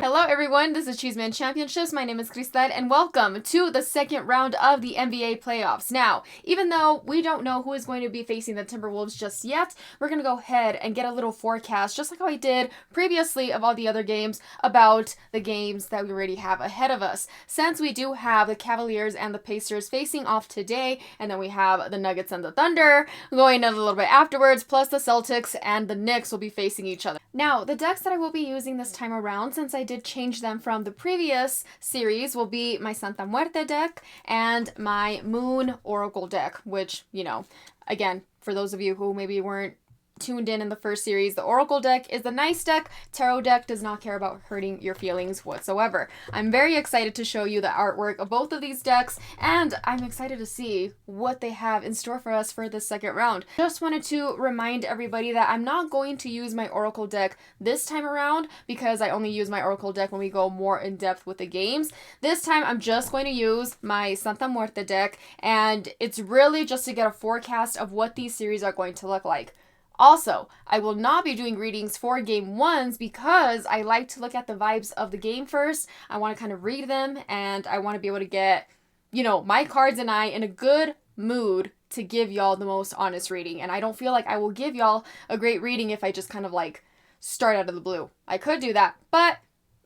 Hello everyone, this is Cheeseman Championships. My name is Cristal and welcome to the second round of the NBA playoffs. Now, even though we don't know who is going to be facing the Timberwolves just yet, we're going to go ahead and get a little forecast, just like how I did previously of all the other games, about the games that we already have ahead of us. Since we do have the Cavaliers and the Pacers facing off today, and then we have the Nuggets and the Thunder going in a little bit afterwards, plus the Celtics and the Knicks will be facing each other. Now, the decks that I will be using this time around, since I did change them from the previous series, will be my Santa Muerte deck and my Moon Oracle deck, which, you know, again, for those of you who maybe weren't tuned in the first series, the Oracle deck is the nice deck. Tarot deck does not care about hurting your feelings whatsoever. I'm very excited to show you the artwork of both of these decks, and I'm excited to see what they have in store for us for this second round. Just wanted to remind everybody that I'm not going to use my Oracle deck this time around because I only use my Oracle deck when we go more in depth with the games. This time I'm just going to use my Santa Muerte deck, and it's really just to get a forecast of what these series are going to look like. Also, I will not be doing readings for game ones because I like to look at the vibes of the game first. I want to kind of read them, and I want to be able to get, you know, my cards and I in a good mood to give y'all the most honest reading. And I don't feel like I will give y'all a great reading if I just kind of like start out of the blue. I could do that, but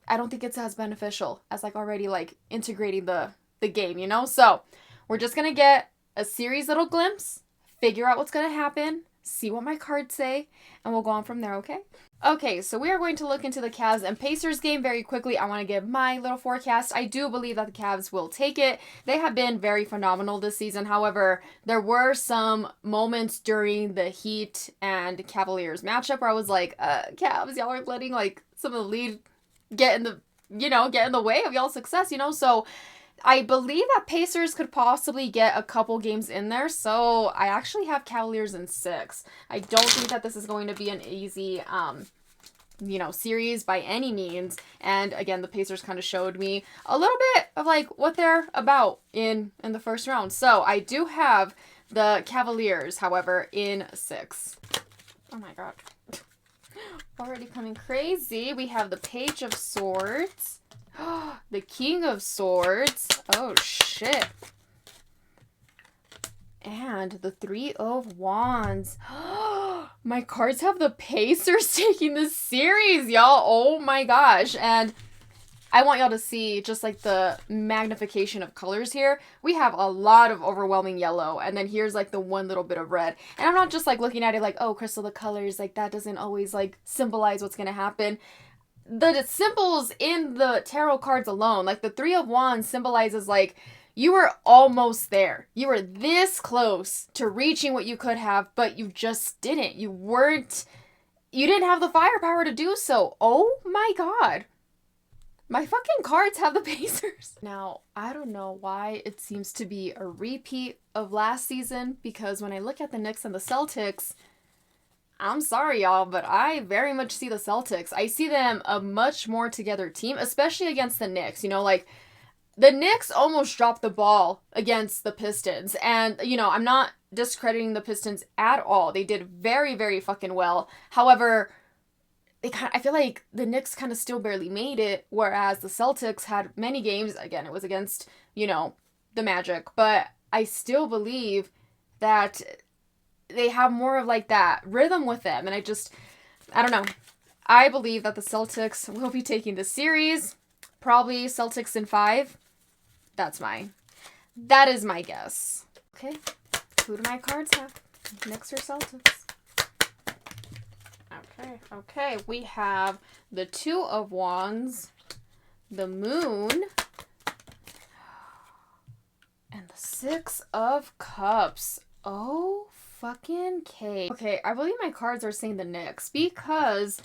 I don't think it's as beneficial as like already like integrating the game, you know? So we're just going to get a series little glimpse, figure out what's going to happen, see what my cards say, and we'll go on from there, okay? Okay, so we are going to look into the Cavs and Pacers game very quickly. I want to give my little forecast. I do believe that the Cavs will take it. They have been very phenomenal this season. However, there were some moments during the Heat and Cavaliers matchup where I was like, Cavs, y'all are letting like some of the lead get in the way of y'all's success, you know? So I believe that Pacers could possibly get a couple games in there, so I actually have Cavaliers in 6. I don't think that this is going to be an easy, series by any means. And again, the Pacers kind of showed me a little bit of like what they're about in the first round. So I do have the Cavaliers, however, in 6. Oh my god. Already coming crazy. We have the Page of Swords. The King of Swords. Oh, shit. And the Three of Wands. My cards have the Pacers taking the series, y'all. Oh my gosh. And I want y'all to see just like the magnification of colors here. We have a lot of overwhelming yellow, and then here's like the one little bit of red. And I'm not just like looking at it like, oh, Crystal, the colors, like that doesn't always like symbolize what's gonna happen. The symbols in the tarot cards alone, like the Three of Wands symbolizes like you were almost there. You were this close to reaching what you could have, but you just didn't. You didn't have the firepower to do so. Oh my god. My fucking cards have the Pacers. Now, I don't know why it seems to be a repeat of last season, because when I look at the Knicks and the Celtics, I'm sorry, y'all, but I very much see the Celtics. I see them a much more together team, especially against the Knicks. You know, like, the Knicks almost dropped the ball against the Pistons. And, you know, I'm not discrediting the Pistons at all. They did very, very fucking well. However, I feel like the Knicks kind of still barely made it, whereas the Celtics had many games. Again, it was against, you know, the Magic. But I still believe that they have more of like that rhythm with them. And I don't know. I believe that the Celtics will be taking the series. Probably Celtics in 5. That is my guess. Okay. Who do my cards have? Knicks or Celtics? Okay. We have the Two of Wands, the Moon, and the Six of Cups. Oh, fucking K. Okay, I believe my cards are saying the Knicks because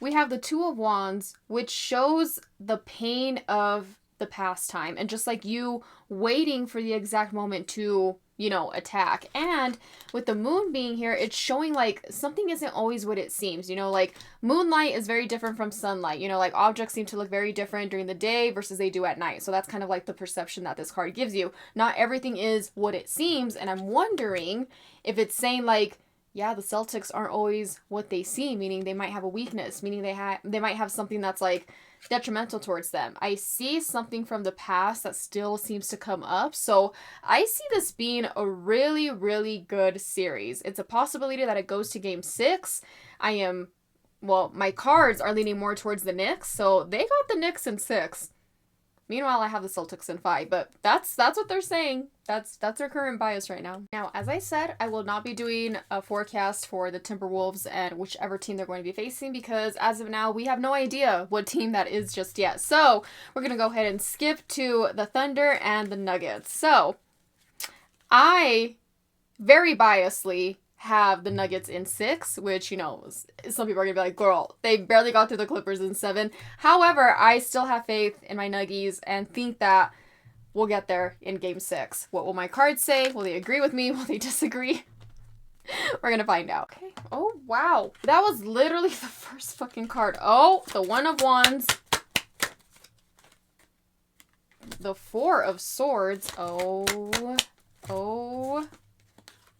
we have the Two of Wands, which shows the pain of the past time and just like you waiting for the exact moment to, you know, attack. And with the Moon being here, it's showing like something isn't always what it seems, you know, like moonlight is very different from sunlight, you know, like objects seem to look very different during the day versus they do at night. So that's kind of like the perception that this card gives you. Not everything is what it seems. And I'm wondering if it's saying like, yeah, the Celtics aren't always what they seem, meaning they might have a weakness, meaning they might have something that's like detrimental towards them. I see something from the past that still seems to come up. So I see this being a really, really good series. It's a possibility that it goes to game 6. My cards are leaning more towards the Knicks, so they got the Knicks in 6. Meanwhile, I have the Celtics in 5, but that's what they're saying. That's their current bias right now. Now, as I said, I will not be doing a forecast for the Timberwolves and whichever team they're going to be facing because as of now, we have no idea what team that is just yet. So we're going to go ahead and skip to the Thunder and the Nuggets. So I very biasly have the Nuggets in 6, which, some people are going to be like, girl, they barely got through the Clippers in 7. However, I still have faith in my Nuggies and think that we'll get there in game 6. What will my cards say? Will they agree with me? Will they disagree? We're going to find out. Okay. Oh, wow. That was literally the first fucking card. Oh, the 1 of Wands. The 4 of Swords. Oh.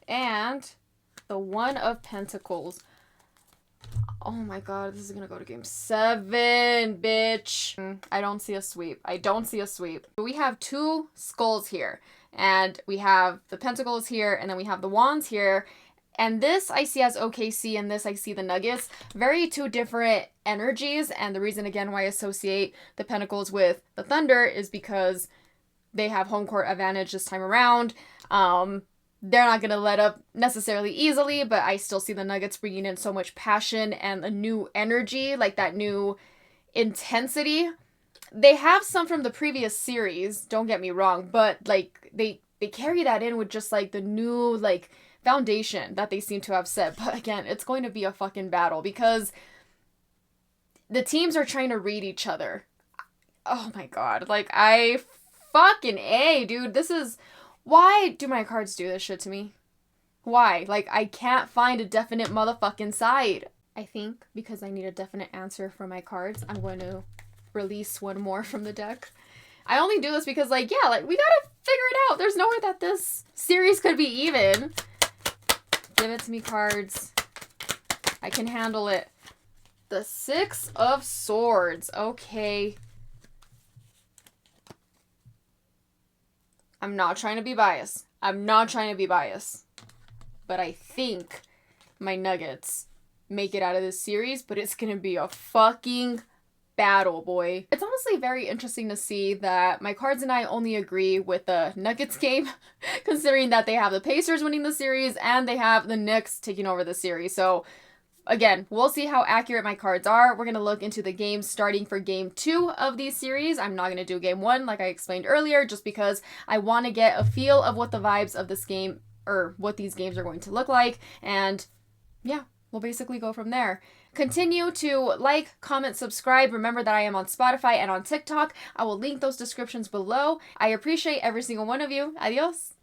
And the 1 of Pentacles. Oh my god, this is gonna go to game 7, bitch. I don't see a sweep. We have 2 skulls here. And we have the Pentacles here, and then we have the Wands here. And this I see as OKC, and this I see the Nuggets. Very 2 different energies. And the reason, again, why I associate the Pentacles with the Thunder is because they have home court advantage this time around. They're not going to let up necessarily easily, but I still see the Nuggets bringing in so much passion and a new energy, like that new intensity. They have some from the previous series, don't get me wrong, but like they carry that in with just like the new like foundation that they seem to have set. But again, it's going to be a fucking battle because the teams are trying to read each other. Oh my god, like I fucking A, dude, this is... Why do my cards do this shit to me? Why? Like, I can't find a definite motherfucking side. I think because I need a definite answer for my cards, I'm going to release one more from the deck. I only do this because, we gotta figure it out. There's no way that this series could be even. Give it to me, cards. I can handle it. The 6 of Swords. Okay. I'm not trying to be biased. But I think my Nuggets make it out of this series, but it's going to be a fucking battle, boy. It's honestly very interesting to see that my cards and I only agree with the Nuggets game, considering that they have the Pacers winning the series and they have the Knicks taking over the series. So again, we'll see how accurate my cards are. We're going to look into the games starting for game 2 of these series. I'm not going to do game 1 like I explained earlier, just because I want to get a feel of what the vibes of this game, or what these games are going to look like. And yeah, we'll basically go from there. Continue to like, comment, subscribe. Remember that I am on Spotify and on TikTok. I will link those descriptions below. I appreciate every single one of you. Adios.